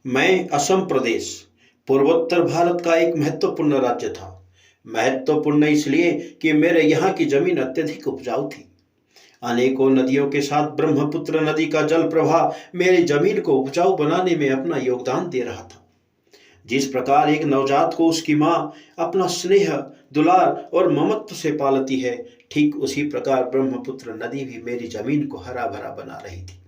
मैं असम प्रदेश पूर्वोत्तर भारत का एक महत्वपूर्ण राज्य था। महत्वपूर्ण इसलिए कि मेरे यहाँ की जमीन अत्यधिक उपजाऊ थी। अनेकों नदियों के साथ ब्रह्मपुत्र नदी का जल प्रवाह मेरी जमीन को उपजाऊ बनाने में अपना योगदान दे रहा था। जिस प्रकार एक नवजात को उसकी माँ अपना स्नेह, दुलार और ममत्व से पालती है, ठीक उसी प्रकार ब्रह्मपुत्र नदी भी मेरी जमीन को हरा भरा बना रही थी।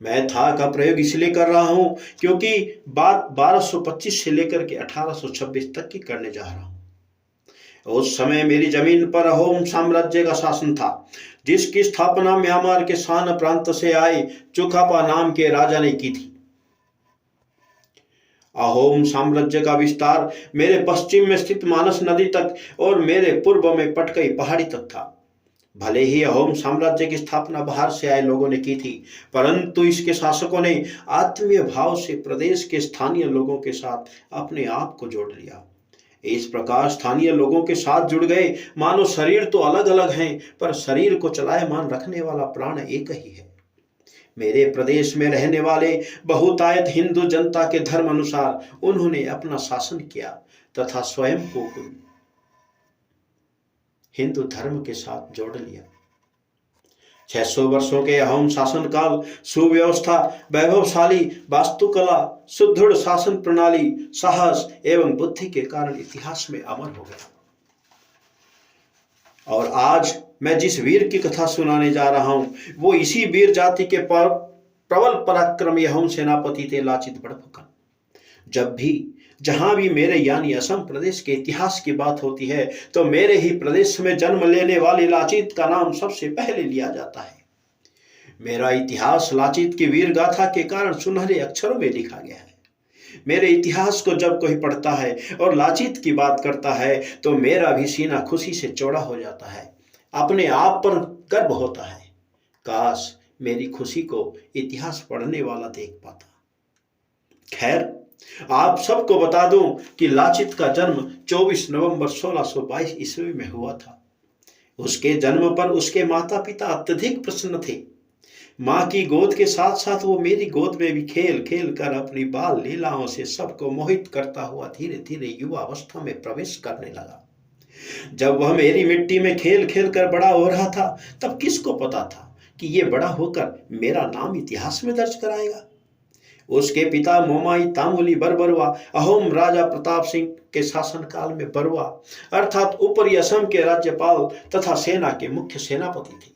मैं था का प्रयोग इसलिए कर रहा हूं क्योंकि बात 1225 से लेकर के 1826 तक की करने जा रहा हूं। उस समय मेरी जमीन पर अहोम साम्राज्य का शासन था, जिसकी स्थापना म्यांमार के शान प्रांत से आए चुकापा नाम के राजा ने की थी। अहोम साम्राज्य का विस्तार मेरे पश्चिम में स्थित मानस नदी तक और मेरे पूर्व में पटकई पहाड़ी तक था। भले ही अहोम साम्राज्य की स्थापना बाहर से आए लोगों ने की थी, परंतु इसके शासकों ने आत्मीय भाव से प्रदेश के स्थानीय लोगों के साथ अपने आप को जोड़ लिया। इस प्रकार स्थानीय लोगों के साथ जुड़ गए, मानो शरीर तो अलग अलग हैं, पर शरीर को चलायमान रखने वाला प्राण एक ही है। मेरे प्रदेश में रहने वाले बहुतायत हिंदू जनता के धर्म अनुसार उन्होंने अपना शासन किया तथा स्वयं को हिंदू धर्म के साथ जोड़ लिया। 600 वर्षों के अहोम शासन काल सुव्यवस्था, वैभवशाली वास्तुकला, सुदृढ़ शासन प्रणाली, साहस एवं बुद्धि के कारण इतिहास में अमर हो गया। और आज मैं जिस वीर की कथा सुनाने जा रहा हूं, वो इसी वीर जाति के प्रबल पराक्रमी अहोम सेनापति थे लाचित बड़फुकन। जब भी जहां भी मेरे यानी असम प्रदेश के इतिहास की बात होती है, तो मेरे ही प्रदेश में जन्म लेने वाले लाचित का नाम सबसे पहले लिया जाता है। मेरा इतिहास लाचित की वीर गाथा के कारण सुनहरे अक्षरों में लिखा गया है। मेरे इतिहास को जब कोई पढ़ता है और लाचित की बात करता है, तो मेरा भी सीना खुशी से चौड़ा हो जाता है, अपने आप पर गर्व होता है। काश मेरी खुशी को इतिहास पढ़ने वाला देख पाता। खैर, आप सबको बता दूं कि लाचित का जन्म 24 नवंबर 1622 ईस्वी में हुआ था। उसके जन्म पर उसके माता पिता अत्यधिक प्रसन्न थे। मां की गोद के साथ साथ वो मेरी गोद में भी खेल खेल कर अपनी बाल लीलाओं से सबको मोहित करता हुआ धीरे धीरे युवा अवस्था में प्रवेश करने लगा। जब वह मेरी मिट्टी में खेल खेल कर बड़ा हो रहा था, तब किसको पता था कि ये बड़ा होकर मेरा नाम इतिहास में दर्ज कराएगा। उसके पिता मोमाई तामुली बरबरुआ अहोम राजा प्रताप सिंह के शासनकाल में बरुआ अर्थात ऊपरी असम के राज्यपाल तथा सेना के मुख्य सेनापति थे।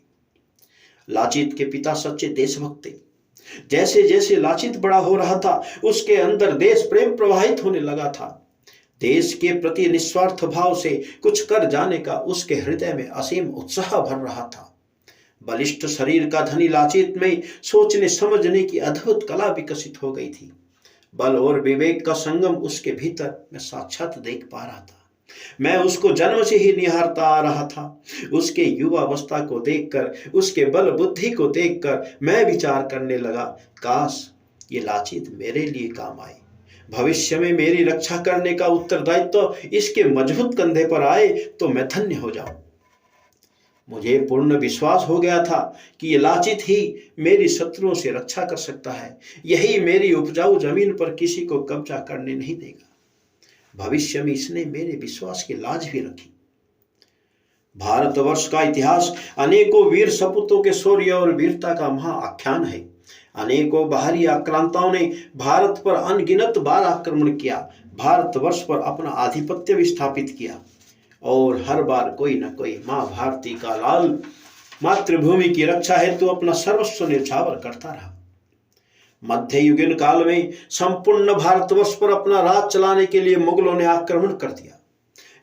लाचित के पिता सच्चे देशभक्त थे। जैसे जैसे लाचित बड़ा हो रहा था, उसके अंदर देश प्रेम प्रवाहित होने लगा था। देश के प्रति निस्वार्थ भाव से कुछ कर जाने का उसके हृदय में असीम उत्साह भर रहा था। बलिष्ठ शरीर का धनी लाचित में सोचने समझने की अद्भुत कला विकसित हो गई थी। बल और विवेक का संगम उसके भीतर मैं साक्षात देख पा रहा था। मैं उसको जन्म से ही निहारता आ रहा था। उसके युवा अवस्था को देखकर, उसके बल बुद्धि को देखकर मैं विचार करने लगा, काश ये लाचित मेरे लिए काम आए। भविष्य में मेरी रक्षा करने का उत्तरदायित्व इसके मजबूत कंधे पर आए तो मैं धन्य हो जाऊं। मुझे पूर्ण विश्वास हो गया था कि ये लाचित ही मेरी शत्रुओं से रक्षा कर सकता है। यही मेरी उपजाऊ जमीन पर किसी को कब्जा करने नहीं देगा। भविष्य में इसने मेरे विश्वास की लाज भी रखी। भारतवर्ष का इतिहास अनेकों वीर सपूतों के शौर्य और वीरता का महाआख्यान है। अनेकों बाहरी आक्रांताओं ने भारत पर अनगिनत बार आक्रमण किया, भारतवर्ष पर अपना आधिपत्य भी स्थापित किया, और हर बार कोई न कोई मां भारती का लाल मातृभूमि की रक्षा हेतु अपना सर्वस्व न्यौछावर करता रहा। मध्ययुगीन काल में संपूर्ण भारतवर्ष पर अपना राज चलाने के लिए मुगलों ने आक्रमण कर दिया।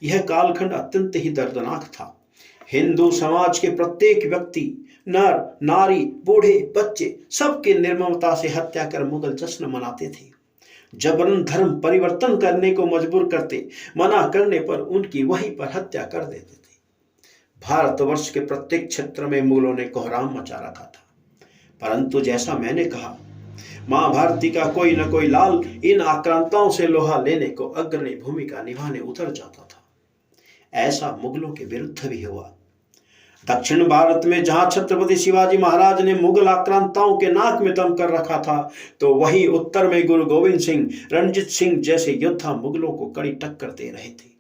यह कालखंड अत्यंत ही दर्दनाक था। हिंदू समाज के प्रत्येक व्यक्ति, नर नारी, बूढ़े बच्चे, सबके निर्ममता से हत्या कर मुगल जश्न मनाते थे। जबरन धर्म परिवर्तन करने को मजबूर करते, मना करने पर उनकी वहीं पर हत्या कर देते थे। भारतवर्ष के प्रत्येक क्षेत्र में मुगलों ने कोहराम मचा रखा था। परंतु जैसा मैंने कहा, मां भारती का कोई न कोई लाल इन आक्रांताओं से लोहा लेने को अग्रणी भूमिका निभाने उतर जाता था। ऐसा मुगलों के विरुद्ध भी हुआ। दक्षिण भारत में जहां छत्रपति शिवाजी महाराज ने मुगल आक्रांताओं के नाक में दम कर रखा था, तो वहीं उत्तर में गुरु गोविंद सिंह, रणजीत सिंह जैसे योद्धा मुगलों को कड़ी टक्कर दे रहे थे।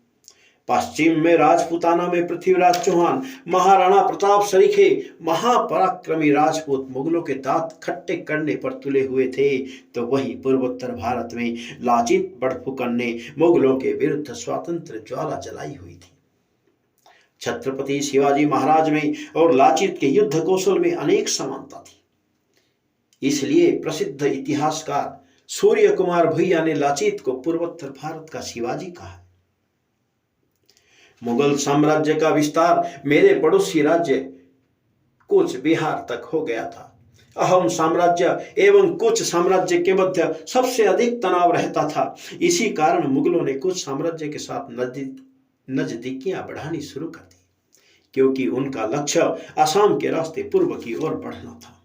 पश्चिम में राजपूताना में पृथ्वीराज चौहान, महाराणा प्रताप सरीखे महापराक्रमी राजपूत मुगलों के दांत खट्टे करने पर तुले हुए थे, तो वहीं पूर्वोत्तर भारत में लाचित बड़फुकन ने मुगलों के विरुद्ध स्वतंत्र ज्वाला जलाई हुई थी। छत्रपति शिवाजी महाराज में और लाचित के युद्ध कौशल में अनेक समानता थी। इसलिए प्रसिद्ध इतिहासकार सूर्य कुमार भुइया ने लाचित को पूर्वोत्तर भारत का शिवाजी कहा। मुगल साम्राज्य का विस्तार मेरे पड़ोसी राज्य कूच बिहार तक हो गया था। अहोम साम्राज्य एवं कूच साम्राज्य के मध्य सबसे अधिक तनाव रहता था। इसी कारण मुगलों ने कूच साम्राज्य के साथ नजदीकियां बढ़ानी शुरू कर दी, क्योंकि उनका लक्ष्य असम के रास्ते पूर्व की ओर बढ़ना था।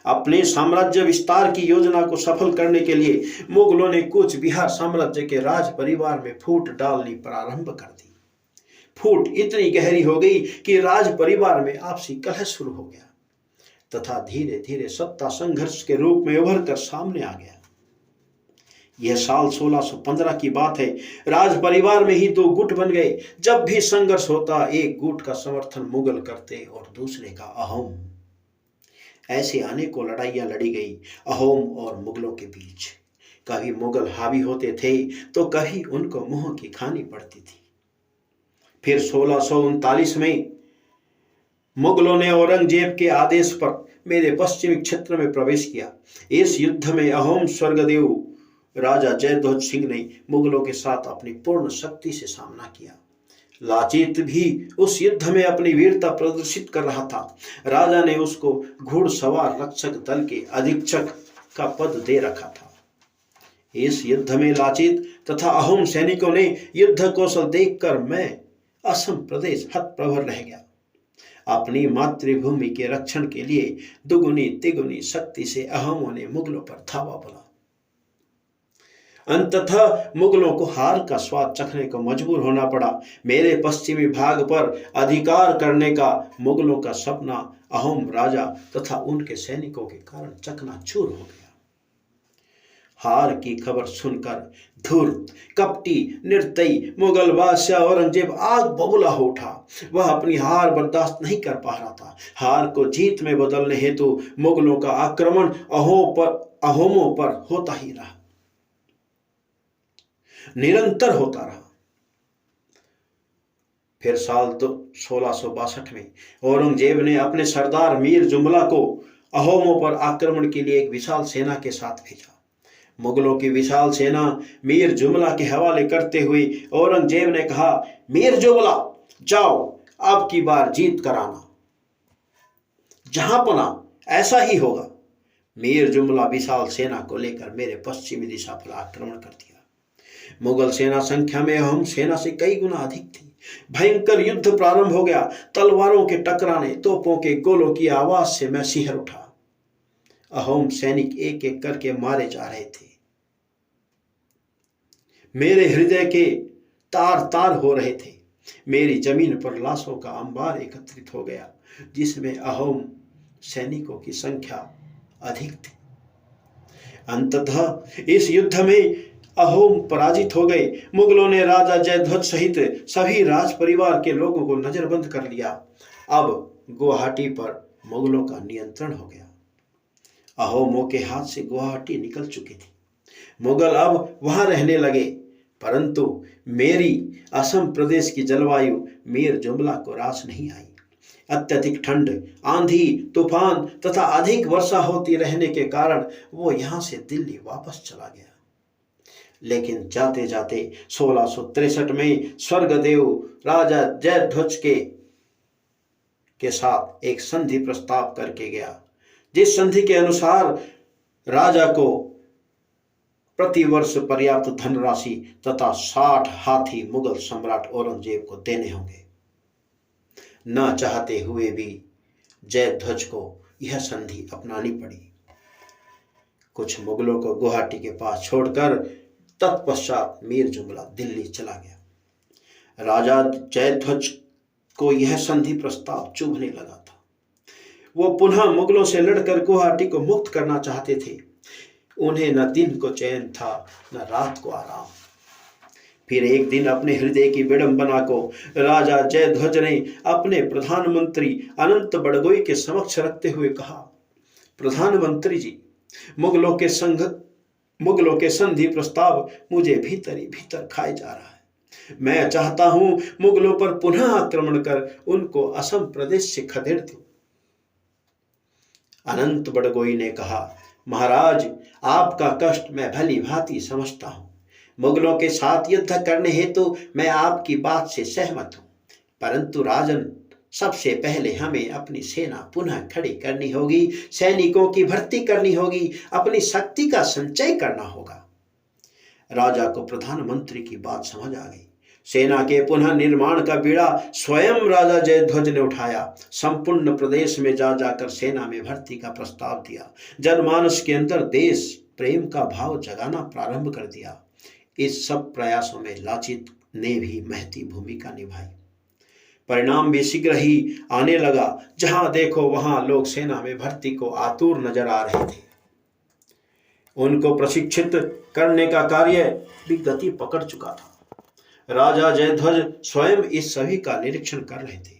अपने साम्राज्य विस्तार की योजना को सफल करने के लिए मुगलों ने कूच बिहार साम्राज्य के राज परिवार में फूट डालनी प्रारंभ कर दी। फूट इतनी गहरी हो गई कि राज परिवार में आपसी कलह शुरू हो गया तथा धीरे धीरे सत्ता संघर्ष के रूप में उभर कर सामने आ गया। यह साल 1615 की बात है। राज परिवार में ही दो गुट बन गए। जब भी संघर्ष होता, एक गुट का समर्थन मुगल करते और दूसरे का अहोम। ऐसे अनेकों लड़ाइयां लड़ी गई अहोम और मुगलों के बीच। कभी मुगल हावी होते थे तो कभी उनको मुंह की खानी पड़ती थी। फिर 1639 में मुगलों ने औरंगजेब के आदेश पर मेरे पश्चिमी क्षेत्र में प्रवेश किया। इस युद्ध में अहोम स्वर्गदेव राजा जयध्वज सिंह ने मुगलों के साथ अपनी पूर्ण शक्ति से सामना किया। लाचित भी उस युद्ध में अपनी वीरता प्रदर्शित कर रहा था। राजा ने उसको घुड़सवार रक्षक दल के अधीक्षक का पद दे रखा था। इस युद्ध में लाचित तथा अहोम सैनिकों ने युद्ध कौशल देखकर मैं असम प्रदेश हतप्रभर रह गया। अपनी मातृभूमि के रक्षण के लिए दुगुनी तिगुनी शक्ति से अहोमों ने मुगलों पर धावा बोला। अंततः मुगलों को हार का स्वाद चखने को मजबूर होना पड़ा। मेरे पश्चिमी भाग पर अधिकार करने का मुगलों का सपना अहोम राजा तथा उनके सैनिकों के कारण चकनाचूर हो गया। हार की खबर सुनकर धूर्त, कपटी, निर्दयी मुगल बादशाह औरंगजेब आग बबूला हो उठा। वह अपनी हार बर्दाश्त नहीं कर पा रहा था। हार को जीत में बदलने हेतु मुगलों का आक्रमण अहोमों पर होता ही रहा, निरंतर होता रहा। फिर साल 1662 में औरंगजेब ने अपने सरदार मीर जुमला को अहोमों पर आक्रमण के लिए एक विशाल सेना के साथ भेजा। मुगलों की विशाल सेना मीर जुमला के हवाले करते हुए औरंगजेब ने कहा, मीर जुमला जाओ, अब की बार जीत कर आना, जहां पना ऐसा ही होगा। मीर जुमला विशाल सेना को लेकर मेरे पश्चिमी दिशा पर आक्रमण कर दिया। मुगल सेना संख्या में अहोम सेना से कई गुना अधिक थी। भयंकर युद्ध प्रारंभ हो गया। तलवारों के टकराने, तोपों के गोलों की आवाज से मैं सिहर उठा। अहोम सैनिक एक एक करके मारे जा रहे थे। मेरे हृदय के तार तार हो रहे थे। मेरी जमीन पर लाशों का अंबार एकत्रित हो गया, जिसमें अहोम सैनिकों की संख्या अधिक थी। अंततः इस युद्ध में अहोम पराजित हो गए। मुगलों ने राजा जयध्वज सहित सभी राज परिवार के लोगों को नजरबंद कर लिया। अब गुवाहाटी पर मुगलों का नियंत्रण हो गया। अहोमों के हाथ से गुवाहाटी निकल चुकी थी। मुगल अब वहां रहने लगे, परंतु मेरी असम प्रदेश की जलवायु मीर जुमला को रास नहीं आई। अत्यधिक ठंड, आंधी, तूफान तथा अधिक वर्षा होती रहने के कारण वो यहां से दिल्ली वापस चला गया। लेकिन जाते जाते 1663 में स्वर्गदेव राजा जयध्वज के साथ एक संधि प्रस्ताव करके गया, जिस संधि के अनुसार राजा को प्रतिवर्ष पर्याप्त धनराशि तथा 60 हाथी मुगल सम्राट औरंगजेब को देने होंगे। न चाहते हुए भी जयध्वज को यह संधि अपनानी पड़ी। कुछ मुगलों को गुवाहाटी के पास छोड़कर तत्पश्चात मीर जुमला दिल्ली चला गया। राजा जयध्वज को यह संधि प्रस्ताव चुभने लगा था। वो पुनः मुगलों से लड़कर गुवाहाटी को मुक्त करना चाहते थे। उन्हें न दिन को चैन था न रात को आराम। फिर एक दिन अपने हृदय की विडंबना को राजा जयध्वज ने अपने प्रधानमंत्री अनंत बड़गोई के समक्ष रखते हुए कहा, प्रधानमंत्री जी, मुगलों के संधि प्रस्ताव मुझे भीतर ही भीतर खाए जा रहा है। मैं चाहता हूं मुगलों पर पुनः आक्रमण कर उनको असम प्रदेश से खदेड़ दूं। अनंत बड़गोई ने कहा, महाराज, आपका कष्ट मैं भली भांति समझता हूं। मुगलों के साथ युद्ध करने हेतु मैं आपकी बात से सहमत हूं, परंतु राजन, सबसे पहले हमें अपनी सेना पुनः खड़ी करनी होगी, सैनिकों की भर्ती करनी होगी, अपनी शक्ति का संचय करना होगा। राजा को प्रधानमंत्री की बात समझ आ गई। सेना के पुनः निर्माण का बीड़ा स्वयं राजा जयध्वज ने उठाया। संपूर्ण प्रदेश में जा जाकर सेना में भर्ती का प्रस्ताव दिया। जनमानस के अंदर देश प्रेम का भाव जगाना प्रारंभ कर दिया। इस सब प्रयासों में लाचित ने भी महती भूमिका निभाई। परिणाम भी शीघ्र ही आने लगा। जहां देखो वहां लोग सेना में भर्ती को आतुर नजर आ रहे थे। उनको प्रशिक्षित करने का कार्य भी गति पकड़ चुका था। राजा जयध्वज स्वयं इस सभी का निरीक्षण कर रहे थे।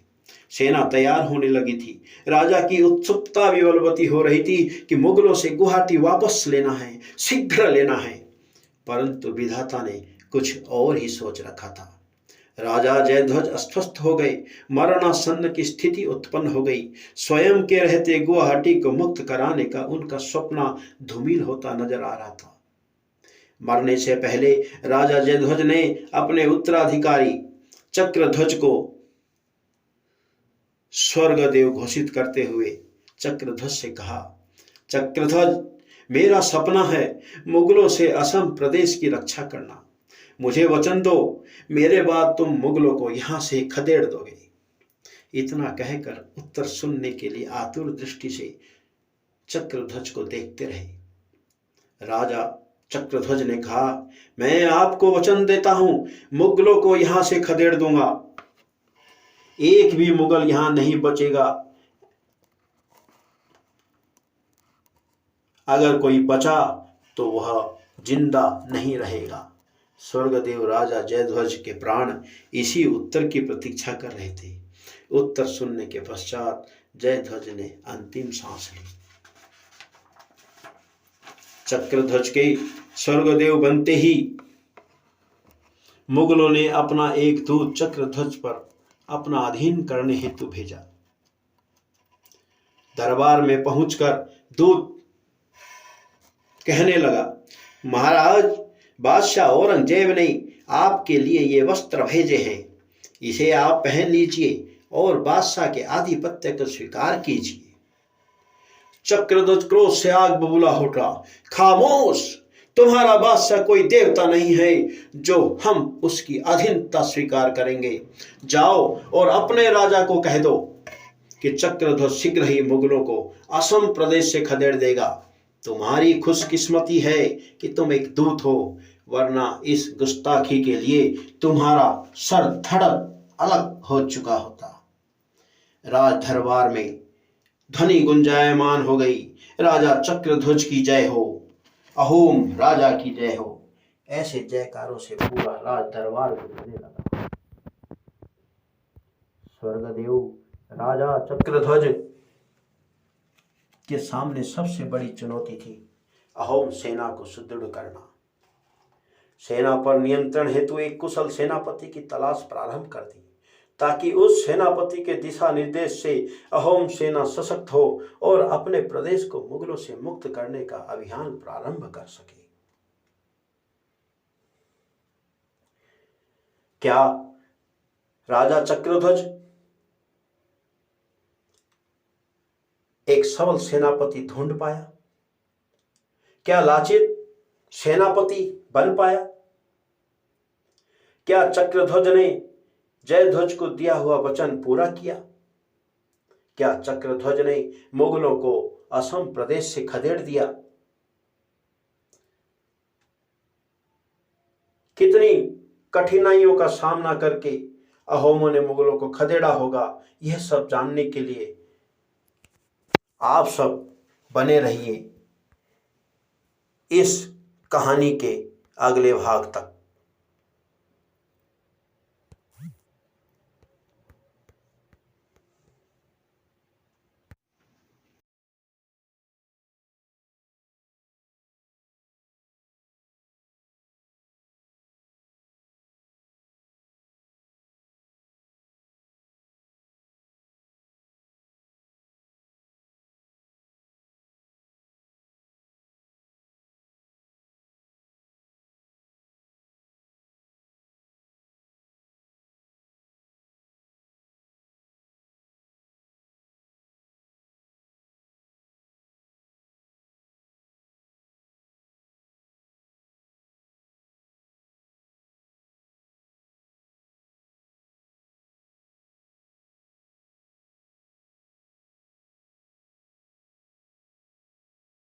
सेना तैयार होने लगी थी। राजा की उत्सुकता भी बलवती हो रही थी कि मुगलों से गुवाहाटी वापस लेना है, शीघ्र लेना है। परंतु विधाता ने कुछ और ही सोच रखा था। राजा जयध्वज अस्वस्थ हो गए। मरणासन्न की स्थिति उत्पन्न हो गई। स्वयं के रहते गुवाहाटी को मुक्त कराने का उनका स्वप्न धूमिल होता नजर आ रहा था। मरने से पहले राजा जयध्वज ने अपने उत्तराधिकारी चक्रध्वज को स्वर्गदेव घोषित करते हुए चक्रध्वज से कहा, चक्रध्वज, मेरा सपना है मुगलों से असम प्रदेश की रक्षा करना। मुझे वचन दो, मेरे बाद तुम मुगलों को यहां से खदेड़ दोगे। इतना कहकर उत्तर सुनने के लिए आतुर दृष्टि से चक्रध्वज को देखते रहे। राजा चक्रध्वज ने कहा, मैं आपको वचन देता हूं, मुगलों को यहां से खदेड़ दूंगा। एक भी मुगल यहां नहीं बचेगा। अगर कोई बचा तो वह जिंदा नहीं रहेगा। स्वर्गदेव राजा जयध्वज के प्राण इसी उत्तर की प्रतीक्षा कर रहे थे। उत्तर सुनने के पश्चात जयध्वज ने अंतिम सांस ली। चक्रध्वज के स्वर्गदेव बनते ही मुगलों ने अपना एक दूत चक्रध्वज पर अपना अधीन करने हेतु भेजा। दरबार में पहुंचकर दूत कहने लगा, महाराज, बादशाह औरंगजेब ने आपके लिए ये वस्त्र भेजे हैं। इसे आप पहन लीजिए और बादशाह के आधिपत्य को स्वीकार कीजिए। चक्रध्वज क्रोध से आग बबूला हो उठा। खामोश, तुम्हारा बादशाह कोई देवता नहीं है जो हम उसकी अधीनता स्वीकार करेंगे। जाओ और अपने राजा को कह दो कि चक्रध्वज शीघ्र ही मुगलों को असम प्रदेश से खदेड़ देगा। तुम्हारी खुशकिस्मती है कि तुम एक दूत हो, वरना इस गुस्ताखी के लिए तुम्हारा सर धड़ अलग हो चुका होता। राज दरबार में ध्वनि गुंजायमान हो गई, राजा चक्रध्वज की जय हो, अहोम राजा की जय हो। ऐसे जयकारों से पूरा राज दरबार गूंजने लगा। स्वर्गदेव राजा चक्रध्वज के सामने सबसे बड़ी चुनौती थी अहोम सेना को सुदृढ़ करना। सेना पर नियंत्रण हेतु एक कुशल सेनापति की तलाश प्रारंभ कर दी, ताकि उस सेनापति के दिशा निर्देश से अहोम सेना सशक्त हो और अपने प्रदेश को मुगलों से मुक्त करने का अभियान प्रारंभ कर सके। क्या राजा चक्रध्वज एक सबल सेनापति ढूंढ पाया? क्या लाचित सेनापति बन पाया? क्या चक्रध्वज ने जयध्वज को दिया हुआ वचन पूरा किया? क्या चक्रध्वज ने मुगलों को असम प्रदेश से खदेड़ दिया? कितनी कठिनाइयों का सामना करके अहोमों ने मुगलों को खदेड़ा होगा। यह सब जानने के लिए आप सब बने रहिए इस कहानी के अगले भाग तक।